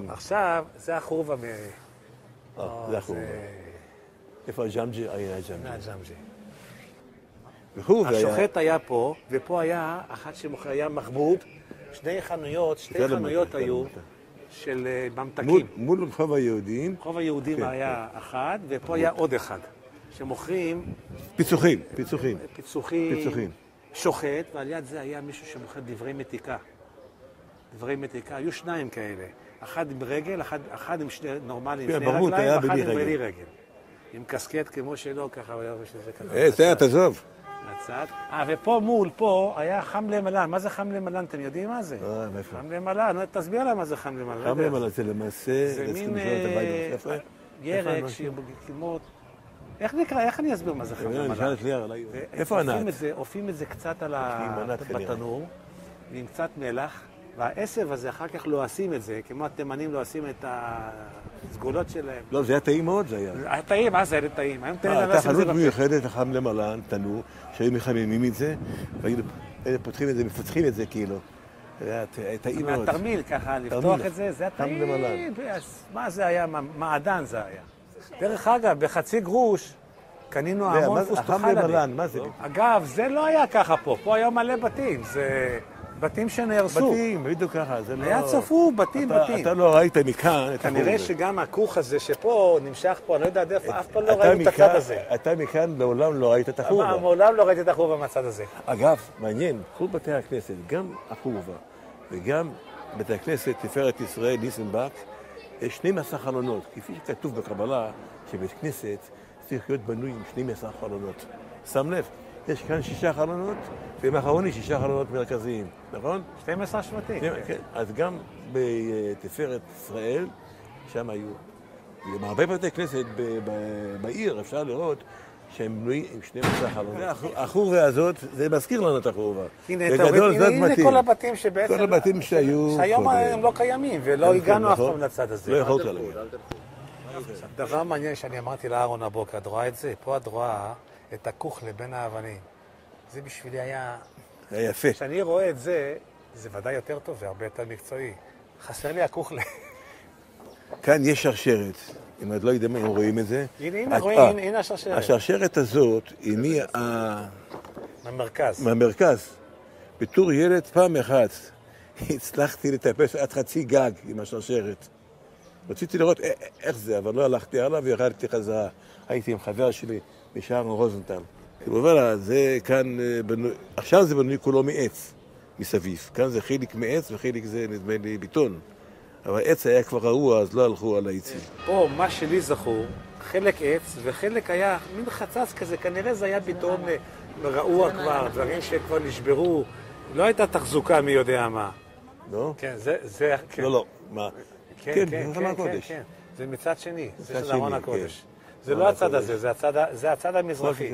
עכשיו, זה החורבה מ... זה החורבה. איפה הג'אמג'י? היה מהג'אמג'י. הג'אמג'י. השוחט היה פה, ופה היה אחת היה מחבוד, שתי חנויות היו של ממתקים. מול רחוב היהודים. רחוב היהודים היה אחד, ופה היה עוד אחד, שמוכרים... פיצוחים. פיצוחים. שוחט, ועל יד זה היה מישהו שמוכר דברי מתיקה. דברי מתיקה, היו שניים כאלה. אחד עם רגל, אחד עם שני נורמלים, שני רגליים, ואחד עם בלי רגל. עם קסקט כמו שלו, ככה, שזה ככה. זה תעזוב. הצד. ופה מול, פה, היה חמלה מלן. מה זה חמלה מלן? אתם יודעים מה זה? מאיפה? חמלה מלן, תסביר לה מה זה חמלה מלן. חמלה מלן זה למעשה... זה מין ירק כמו... איך נקרא? איך אני אסביר מה זה חמלה מלן? איפה ענת? אופים את זה קצת בתנור, ועם קצת מלח, והעשב הזה אחר כך לועשים את זה, כמו התימנים לועשים את הסגולות שלהם. לא, זה היה טעים מאוד, זה היה. היה טעים, מה זה היה טעים? הייתה חנות מיוחדת, חמלה מלן, תנור, שהיו מחממים את זה, והיו פותחים את זה, מפצחים את זה כאילו. זה היה טעים מאוד. מהתרמיל ככה, לפתוח את זה, זה היה טעים. מה זה היה? מעדן זה היה. דרך אגב, בחצי גרוש, קנינו המון פוסטוחלבי. אגב, זה לא היה ככה פה, פה היה מלא בתים, זה בתים שנהרסו. בתים, בדיוק ככה, זה לא... היה צפו, בתים. אתה לא ראית מכאן את החור. כנראה שגם הכוך הזה שפה, נמשך פה, אני לא יודע, אף פעם לא ראינו את הצד הזה. אתה מכאן לעולם לא ראית את החורבה. מעולם לא ראיתי את החורבה מהצד הזה. אגב, מעניין, כל בתי הכנסת, גם החורבה וגם בתי הכנסת, תפארת ישראל, ניסנבק, יש 12 חלונות, כפי שכתוב בקבלה, שבית כנסת צריך להיות בנוי עם 12 חלונות. שם לב, יש כאן 6 חלונות, ומאחרוני 6 חלונות מרכזיים, נכון? 12 שבטים. כן, אז גם בתפארת ישראל, שם היו הרבה בתי כנסת בעיר, אפשר לראות שהם בנויים עם 12 חלונות. החורבה הזאת, זה מזכיר לנו את החורבה. הנה כל הבתים שבעצם... כל הבתים שהיו... שהיום הם לא קיימים, ולא הגענו אף פעם לצד הזה. לא יכולת להגיע. דבר מעניין שאני אמרתי לאהרון הבוקר, את רואה את זה? פה את רואה את הכוך לבין האבנים. זה בשבילי היה... היה יפה. כשאני רואה את זה, זה ודאי יותר טוב והרבה יותר מקצועי. חסר לי הכוך כאן יש שרשרת. אם את לא יודעים אם רואים את זה. הנה רואים, הנה השרשרת. השרשרת הזאת היא מהמרכז. בתור ילד פעם אחת הצלחתי לטפס עד חצי גג עם השרשרת. רציתי לראות איך זה, אבל לא הלכתי הלאה וירדתי חזרה. הייתי עם חבר שלי משער רוזנטל. כמובן, זה כאן בנוי, עכשיו זה בנוי כולו מעץ מסביב. כאן זה חלק מעץ וחלק זה נדמה לי ביטון. אבל עץ היה כבר רעוע, אז לא הלכו על העצים. פה, מה שלי זכור, חלק עץ וחלק היה מין חצץ כזה, כנראה זה היה פתאום רעוע כבר, דברים שכבר נשברו, לא הייתה תחזוקה מי יודע מה. לא? כן, זה... לא, מה? כן, זה מצד שני, זה של ארון הקודש. זה לא הצד הזה, זה הצד המזרחי.